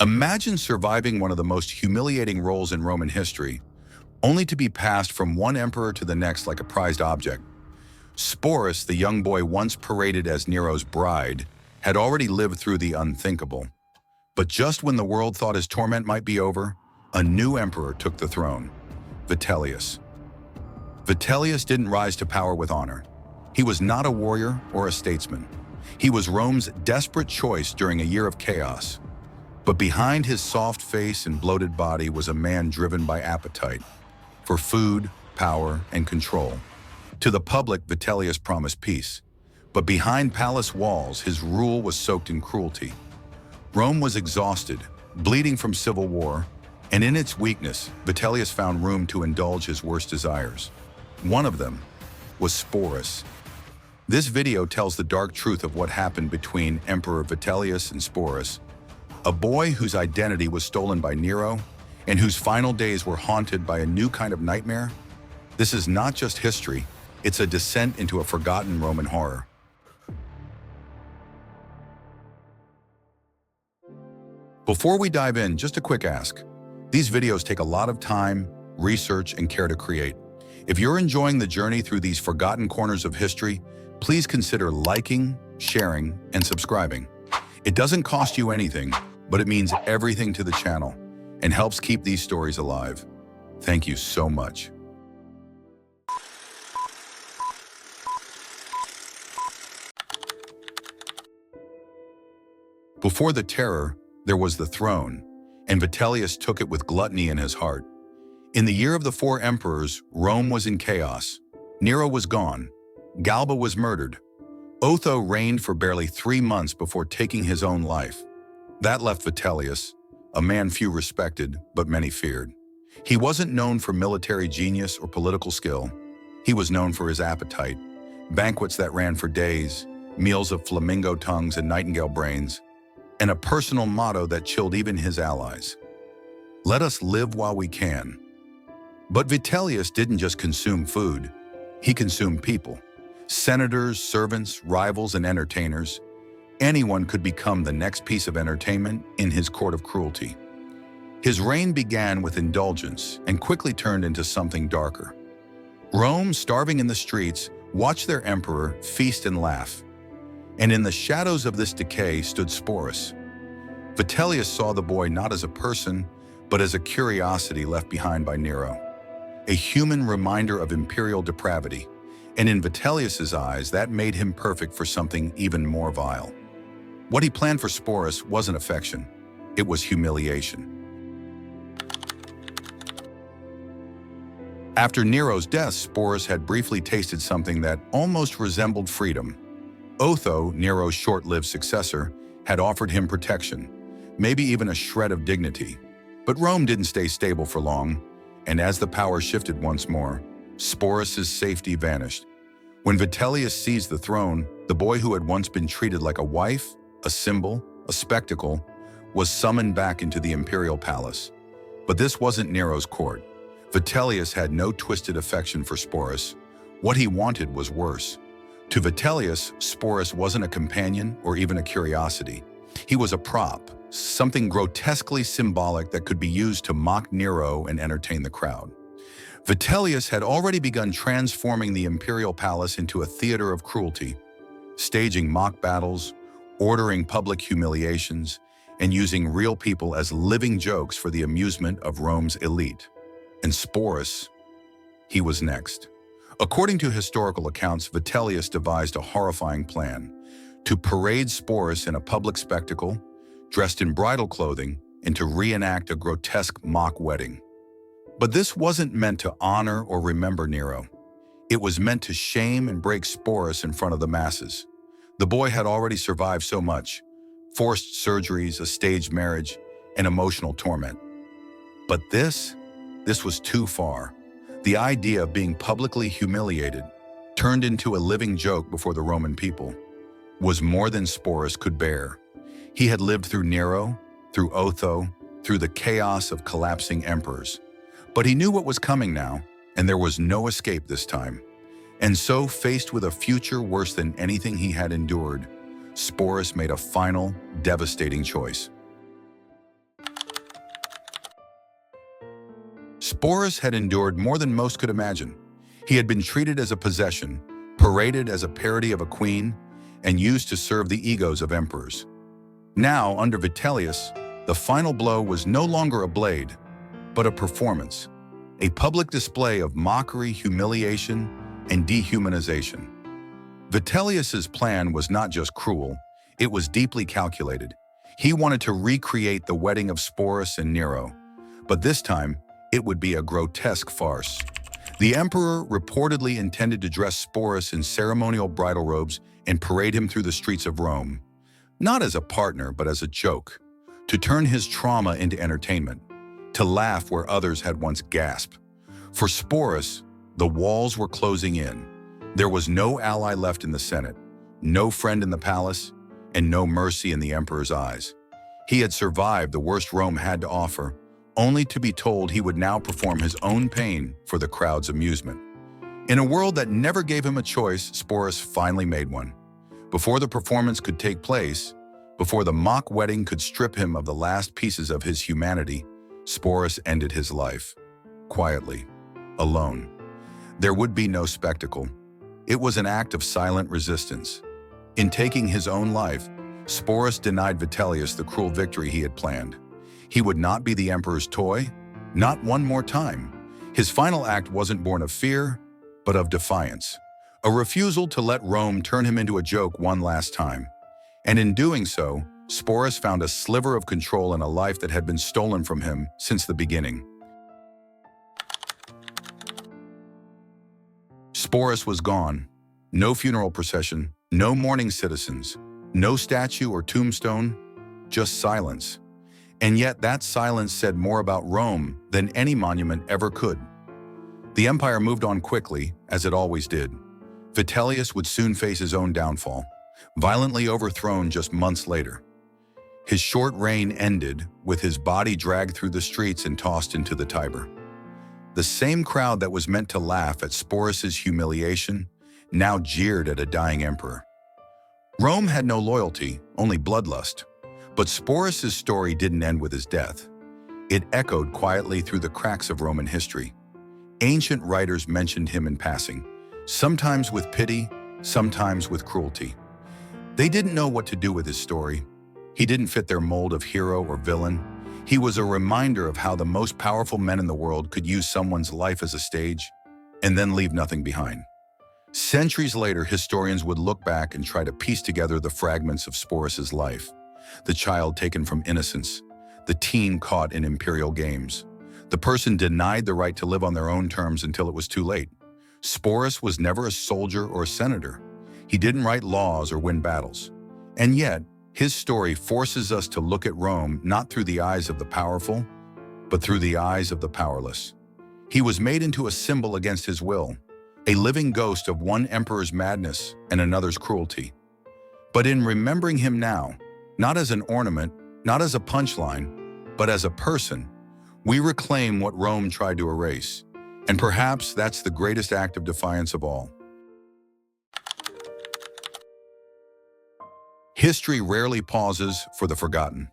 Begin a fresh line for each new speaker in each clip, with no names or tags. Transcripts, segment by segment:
Imagine surviving one of the most humiliating roles in Roman history, only to be passed from one emperor to the next like a prized object. Sporus, the young boy once paraded as Nero's bride, had already lived through the unthinkable. But just when the world thought his torment might be over, a new emperor took the throne, Vitellius. Vitellius didn't rise to power with honor. He was not a warrior or a statesman. He was Rome's desperate choice during a year of chaos. But behind his soft face and bloated body was a man driven by appetite for food, power, and control. To the public, Vitellius promised peace, but behind palace walls, his rule was soaked in cruelty. Rome was exhausted, bleeding from civil war, and in its weakness, Vitellius found room to indulge his worst desires. One of them was Sporus. This video tells the dark truth of what happened between Emperor Vitellius and Sporus, a boy whose identity was stolen by Nero and whose final days were haunted by a new kind of nightmare. This is not just history, it's a descent into a forgotten Roman horror. Before we dive in, just a quick ask. These videos take a lot of time, research, and care to create. If you're enjoying the journey through these forgotten corners of history, please consider liking, sharing, and subscribing. It doesn't cost you anything, but it means everything to the channel and helps keep these stories alive. Thank you so much. Before the terror, there was the throne, and Vitellius took it with gluttony in his heart. In the year of the 4 emperors, Rome was in chaos. Nero was gone. Galba was murdered. Otho reigned for barely 3 months before taking his own life. That left Vitellius, a man few respected, but many feared. He wasn't known for military genius or political skill. He was known for his appetite, banquets that ran for days, meals of flamingo tongues and nightingale brains, and a personal motto that chilled even his allies. Let us live while we can. But Vitellius didn't just consume food, he consumed people. Senators, servants, rivals, and entertainers. Anyone could become the next piece of entertainment in his court of cruelty. His reign began with indulgence and quickly turned into something darker. Rome, starving in the streets, watched their emperor feast and laugh. And in the shadows of this decay stood Sporus. Vitellius saw the boy not as a person, but as a curiosity left behind by Nero. A human reminder of imperial depravity. And in Vitellius's eyes, that made him perfect for something even more vile. What he planned for Sporus wasn't affection, it was humiliation. After Nero's death, Sporus had briefly tasted something that almost resembled freedom. Otho, Nero's short-lived successor, had offered him protection, maybe even a shred of dignity. But Rome didn't stay stable for long, and as the power shifted once more, Sporus' safety vanished. When Vitellius seized the throne, the boy who had once been treated like a wife, a symbol, a spectacle, was summoned back into the imperial palace. But this wasn't Nero's court. Vitellius had no twisted affection for Sporus. What he wanted was worse. To Vitellius, Sporus wasn't a companion or even a curiosity. He was a prop, something grotesquely symbolic that could be used to mock Nero and entertain the crowd. Vitellius had already begun transforming the imperial palace into a theater of cruelty, staging mock battles, ordering public humiliations, and using real people as living jokes for the amusement of Rome's elite. And Sporus, he was next. According to historical accounts, Vitellius devised a horrifying plan to parade Sporus in a public spectacle, dressed in bridal clothing, and to reenact a grotesque mock wedding. But this wasn't meant to honor or remember Nero. It was meant to shame and break Sporus in front of the masses. The boy had already survived so much: forced surgeries, a staged marriage, and emotional torment. But this was too far. The idea of being publicly humiliated, turned into a living joke before the Roman people, was more than Sporus could bear. He had lived through Nero, through Otho, through the chaos of collapsing emperors. But he knew what was coming now, and there was no escape this time. And so, faced with a future worse than anything he had endured, Sporus made a final, devastating choice. Sporus had endured more than most could imagine. He had been treated as a possession, paraded as a parody of a queen, and used to serve the egos of emperors. Now, under Vitellius, the final blow was no longer a blade, but a performance, a public display of mockery, humiliation, and dehumanization. Vitellius's plan was not just cruel, it was deeply calculated. He wanted to recreate the wedding of Sporus and Nero, but this time, it would be a grotesque farce. The emperor reportedly intended to dress Sporus in ceremonial bridal robes and parade him through the streets of Rome, not as a partner, but as a joke, to turn his trauma into entertainment, to laugh where others had once gasped. For Sporus, the walls were closing in. There was no ally left in the Senate, no friend in the palace, and no mercy in the emperor's eyes. He had survived the worst Rome had to offer, only to be told he would now perform his own pain for the crowd's amusement. In a world that never gave him a choice, Sporus finally made one. Before the performance could take place, before the mock wedding could strip him of the last pieces of his humanity, Sporus ended his life. Quietly. Alone. There would be no spectacle. It was an act of silent resistance. In taking his own life, Sporus denied Vitellius the cruel victory he had planned. He would not be the emperor's toy, not one more time. His final act wasn't born of fear, but of defiance. A refusal to let Rome turn him into a joke one last time. And in doing so, Sporus found a sliver of control in a life that had been stolen from him since the beginning. Sporus was gone. No funeral procession, no mourning citizens, no statue or tombstone, just silence. And yet that silence said more about Rome than any monument ever could. The empire moved on quickly, as it always did. Vitellius would soon face his own downfall, violently overthrown just months later. His short reign ended with his body dragged through the streets and tossed into the Tiber. The same crowd that was meant to laugh at Sporus's humiliation now jeered at a dying emperor. Rome had no loyalty, only bloodlust. But Sporus's story didn't end with his death. It echoed quietly through the cracks of Roman history. Ancient writers mentioned him in passing, sometimes with pity, sometimes with cruelty. They didn't know what to do with his story. He didn't fit their mold of hero or villain. He was a reminder of how the most powerful men in the world could use someone's life as a stage and then leave nothing behind. Centuries later, historians would look back and try to piece together the fragments of Sporus's life. The child taken from innocence, the teen caught in imperial games, the person denied the right to live on their own terms until it was too late. Sporus was never a soldier or a senator. He didn't write laws or win battles. And yet, his story forces us to look at Rome not through the eyes of the powerful, but through the eyes of the powerless. He was made into a symbol against his will, a living ghost of one emperor's madness and another's cruelty. But in remembering him now, not as an ornament, not as a punchline, but as a person, we reclaim what Rome tried to erase. And perhaps that's the greatest act of defiance of all. History rarely pauses for the forgotten.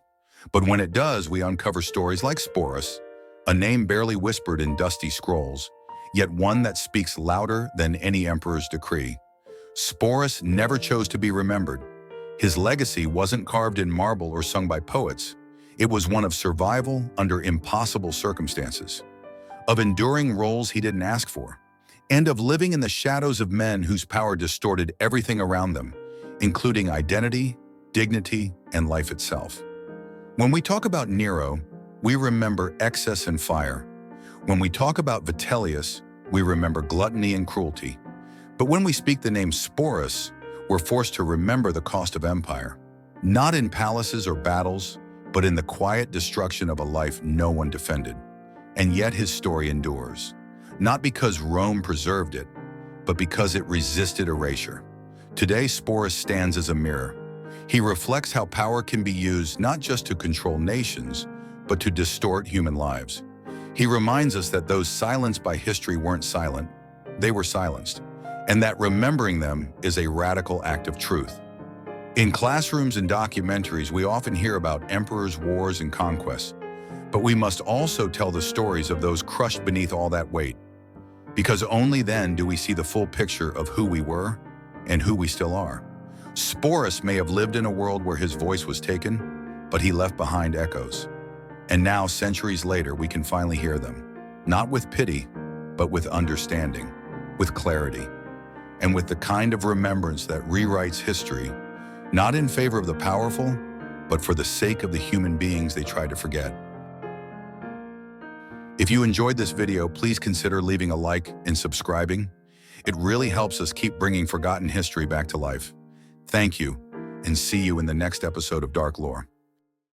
But when it does, we uncover stories like Sporus, a name barely whispered in dusty scrolls, yet one that speaks louder than any emperor's decree. Sporus never chose to be remembered. His legacy wasn't carved in marble or sung by poets. It was one of survival under impossible circumstances, of enduring roles he didn't ask for, and of living in the shadows of men whose power distorted everything around them, including identity, dignity, and life itself. When we talk about Nero, we remember excess and fire. When we talk about Vitellius, we remember gluttony and cruelty. But when we speak the name Sporus, we're forced to remember the cost of empire, not in palaces or battles, but in the quiet destruction of a life no one defended. And yet his story endures, not because Rome preserved it, but because it resisted erasure. Today, Sporus stands as a mirror. He reflects how power can be used not just to control nations, but to distort human lives. He reminds us that those silenced by history weren't silent, they were silenced, and that remembering them is a radical act of truth. In classrooms and documentaries, we often hear about emperors, wars, and conquests. But we must also tell the stories of those crushed beneath all that weight, because only then do we see the full picture of who we were and who we still are. Sporus may have lived in a world where his voice was taken, but he left behind echoes. And now, centuries later, we can finally hear them, not with pity, but with understanding, with clarity, and with the kind of remembrance that rewrites history, not in favor of the powerful, but for the sake of the human beings they tried to forget. If you enjoyed this video, please consider leaving a like and subscribing. It really helps us keep bringing forgotten history back to life. Thank you, and see you in the next episode of Dark Lore.